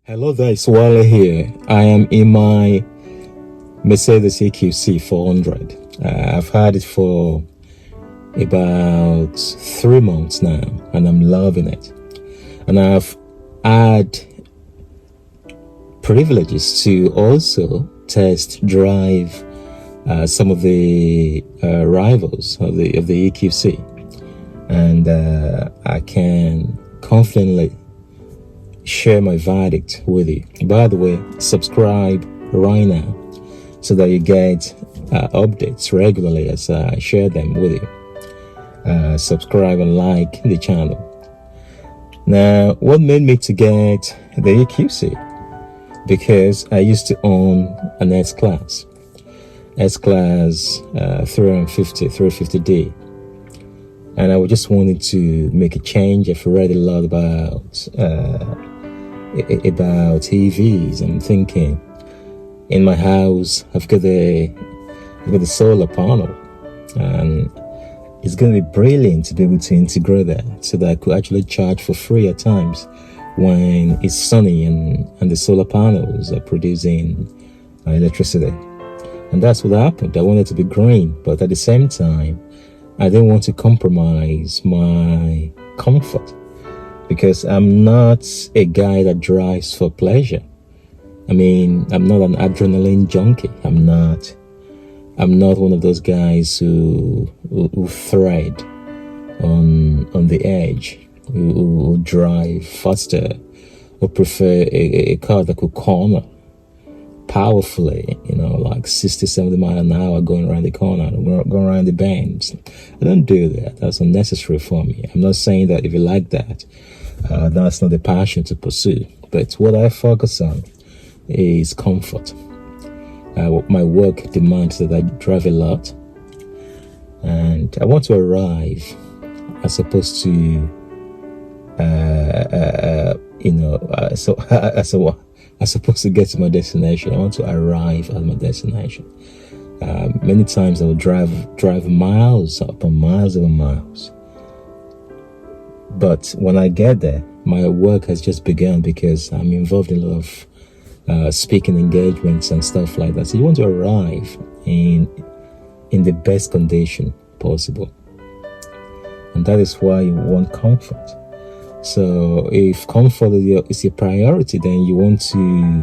Hello there, it's Wale here. I am in my Mercedes EQC 400. I've had it for about 3 months now, and I'm loving it. And I've had privileges to also test drive some of the rivals of the EQC, and I can confidently share my verdict with you. By the way, subscribe right now so that you get updates regularly as I share them with you. Subscribe and like the channel. Now, what made me to get the EQC? Because I used to own an S-Class 350D, and I just wanted to make a change. I've read a lot about EVs. I'm thinking, in my house I've got the solar panel, and it's going to be brilliant to be able to integrate that so that I could actually charge for free at times when it's sunny and the solar panels are producing electricity. And that's what happened. I wanted to be green, but at the same time I didn't want to compromise my comfort, because I'm not a guy that drives for pleasure. I mean, I'm not an adrenaline junkie. I'm not one of those guys who thread on the edge, who drive faster, or prefer a car that could corner powerfully, like 60, 70 miles an hour going around the corner, going around the bends. I don't do that. That's unnecessary for me. I'm not saying that if you like that, that's not the passion to pursue. But what I focus on is comfort. My work demands that I drive a lot, and I want to arrive as opposed to, as opposed to get to my destination. I want to arrive at my destination. Many times I will drive miles upon miles upon miles. But when I get there, my work has just begun, because I'm involved in a lot of speaking engagements and stuff like that. So you want to arrive in the best condition possible, and that is why you want comfort. So if comfort is your priority, then you want to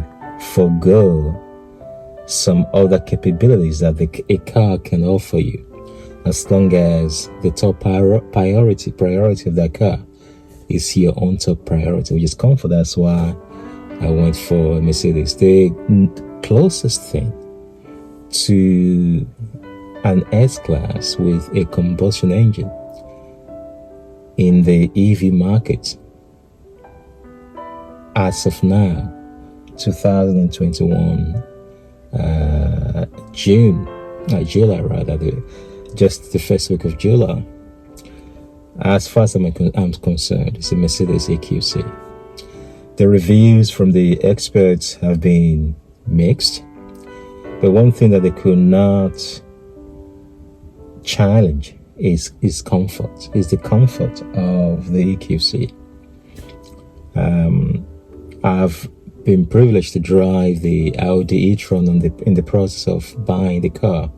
forego some other capabilities that a car can offer you, as long as the top priority of that car is your own top priority, which is comfort. That's why I went for Mercedes. The closest thing to an S-Class with a combustion engine in the EV market as of now, 2021 July rather, just the first week of July. As far as I'm concerned, it's a Mercedes EQC. The reviews from the experts have been mixed, but one thing that they could not challenge is comfort, is the comfort of the EQC. I've been privileged to drive the Audi e-tron in the process of buying the car.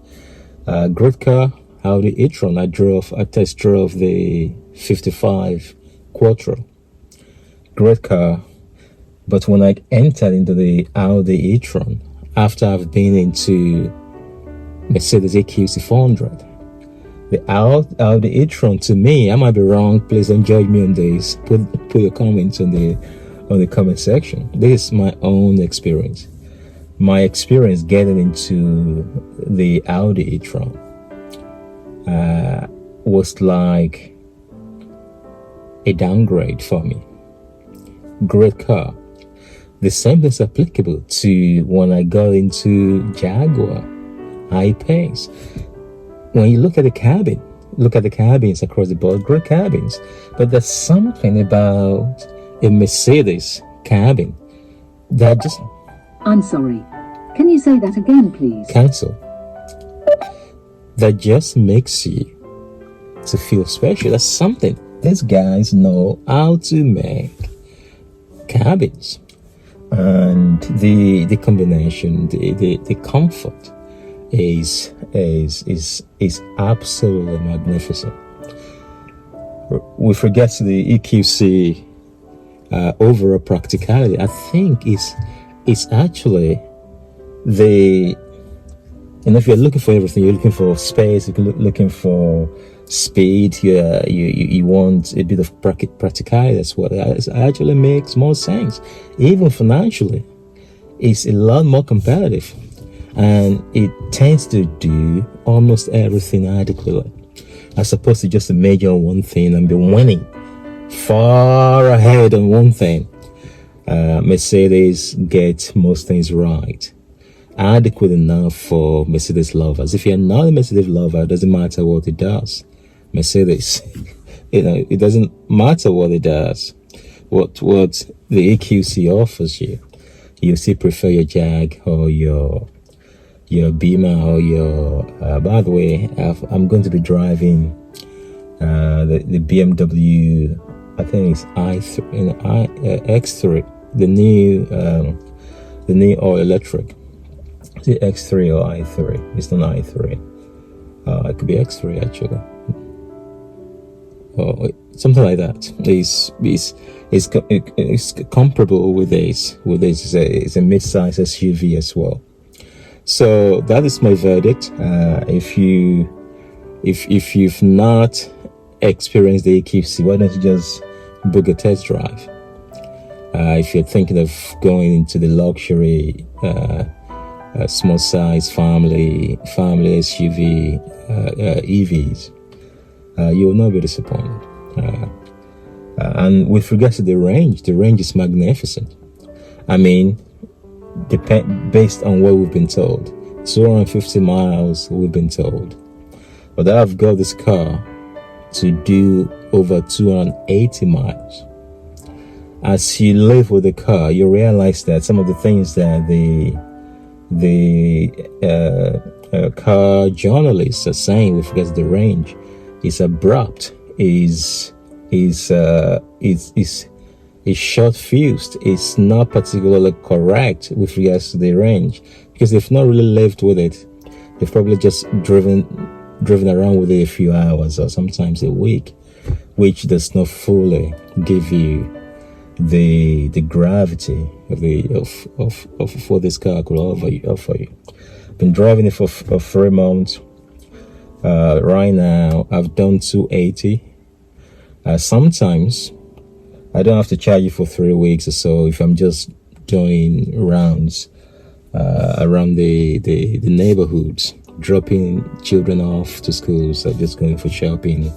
Great car, Audi e-tron. I test drove the 55 Quattro. Great car. But when I entered into the Audi e-tron, after I've been into Mercedes EQC 400, the Audi e-tron, to me, I might be wrong, please don't judge me on this, put your comments on the comment section. This is my own experience. My experience getting into the Audi e-tron was like a downgrade for me. Great car. The same is applicable to when I got into Jaguar I-Pace. When you look at the cabins across the board, great cabins. But there's something about a Mercedes cabin that just... I'm sorry. Can you say that again, please? Cancel. That just makes you to feel special. That's something. These guys know how to make cabins. and the combination, the comfort is absolutely magnificent. With regards to the EQC overall practicality, I think it's actually the, if you're looking for everything, you're looking for space, you're looking for speed, you want a bit of practicality. That's what it actually makes more sense. Even financially, it's a lot more competitive, and it tends to do almost everything adequately, as opposed to just major on one thing and be winning far ahead on one thing. Mercedes gets most things right, adequate enough for Mercedes lovers. If you're not a Mercedes lover, it doesn't matter what it does. Mercedes, it doesn't matter what it does, what the EQC offers you. You still prefer your Jag or your Beamer or your. By the way, I'm going to be driving the BMW. I think it's X3, the new all electric. Is it X3 or i3? It's not i3. It could be X3 actually. Or something like that. It's comparable with this. It's a mid-size SUV as well. So that is my verdict. If you've not experienced the EQC, why don't you just book a test drive? If you're thinking of going into the luxury, small size family SUV EVs, you will not be disappointed. And with regards to the range is magnificent. I mean, based on what we've been told, 250 miles we've been told, but I've got this car to do over 280 miles. As you live with the car, you realize that some of the things that the car journalists are saying with regards to the range is abrupt, is short fused, it's not particularly correct with regards to the range, because they've not really lived with it. They've probably just driven around with it a few hours or sometimes a week, which does not fully give you the gravity of what this car could offer you. Been driving it for 3 months. Right now I've done 280. Sometimes I don't have to charge it for 3 weeks or so if I'm just doing rounds around the neighborhoods, dropping children off to schools, or just going for shopping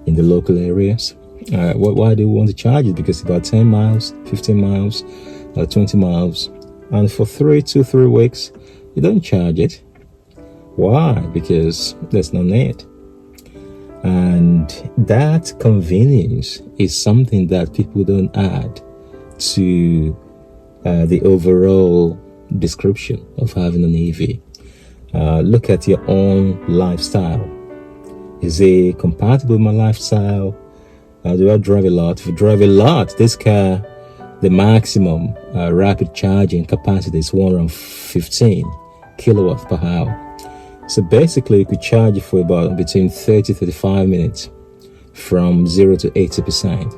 in the local areas. Why do you want to charge it? Because about 10 miles, 15 miles, 20 miles, and for 3 weeks you don't charge it. Why? Because there's no need. And that convenience is something that people don't add to the overall description of having an EV. Look at your own lifestyle. Is it compatible with my lifestyle? Do I drive a lot? If you drive a lot, this car, the maximum rapid charging capacity is 115 kilowatts per hour. So basically, you could charge it for about between 30-35 minutes from 0 to 80%.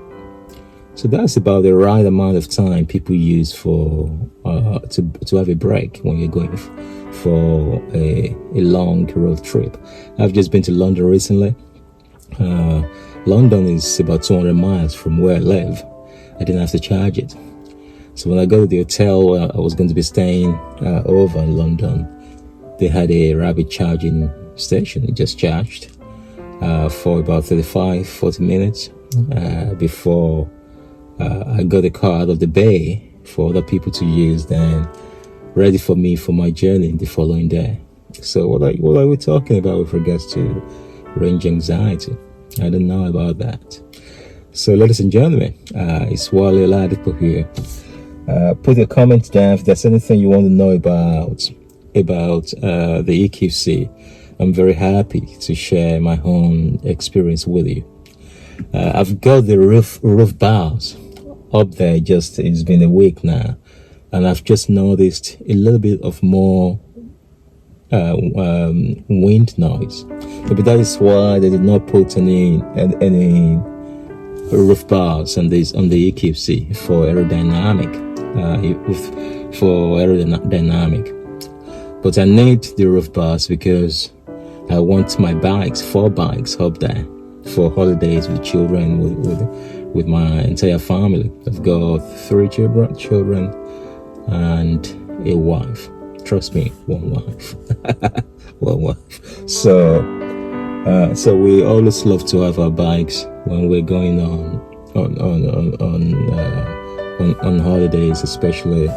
So that's about the right amount of time people use for to have a break when you're going for a long road trip. I've just been to London recently. London is about 200 miles from where I live. I didn't have to charge it. So when I go to the hotel where I was going to be staying over in London, they had a rapid charging station. It just charged for about 35-40 minutes before I got the car out of the bay for other people to use, then ready for me for my journey the following day. So what are we talking about with regards to range anxiety? I don't know about that. So ladies and gentlemen, it's Wale Oladipo here. Put your comments down if there's anything you want to know about the EQC. I'm very happy to share my own experience with you. I've got the roof bars up there. It's been a week now. and I've just noticed a little bit of more wind noise. Maybe that is why they did not put any roof bars on the EQC for aerodynamic. But I need the roof bars because I want my 4 bikes up there for holidays with children, with my entire family. I've got 3 children and a wife. Trust me, one wife. One wife. So we always love to have our bikes when we're going on holidays, especially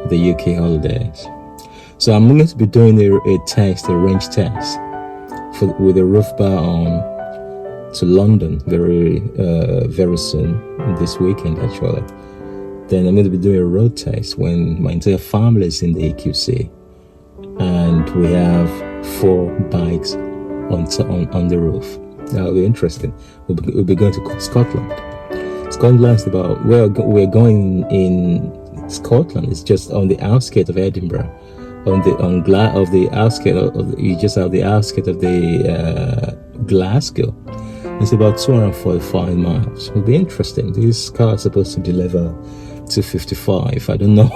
the UK holidays. So I'm going to be doing a range test with a roof bar on to London very soon, this weekend actually. Then I'm going to be doing a road test when my entire family is in the EQC, and we have 4 bikes on the roof. That'll be interesting. We'll be going to Scotland. Scotland's about we're going in Scotland. It's just on the outskirts of Edinburgh, you just have the outskirts of the Glasgow. It's about 245 miles. It'll be interesting. This car is supposed to deliver 255. I don't know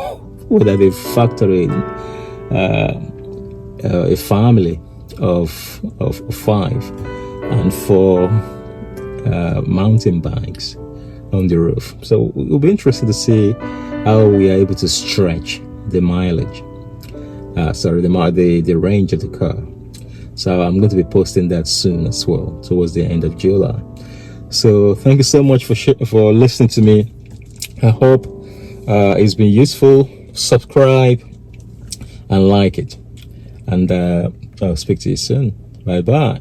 whether they factor in a family of 5 and 4 mountain bikes on the roof. So it'll be interesting to see how we are able to stretch the mileage. The range of the car. So I'm going to be posting that soon as well, towards the end of July. So thank you so much for listening to me. I hope it's been useful. Subscribe and like it. And I'll speak to you soon. Bye bye.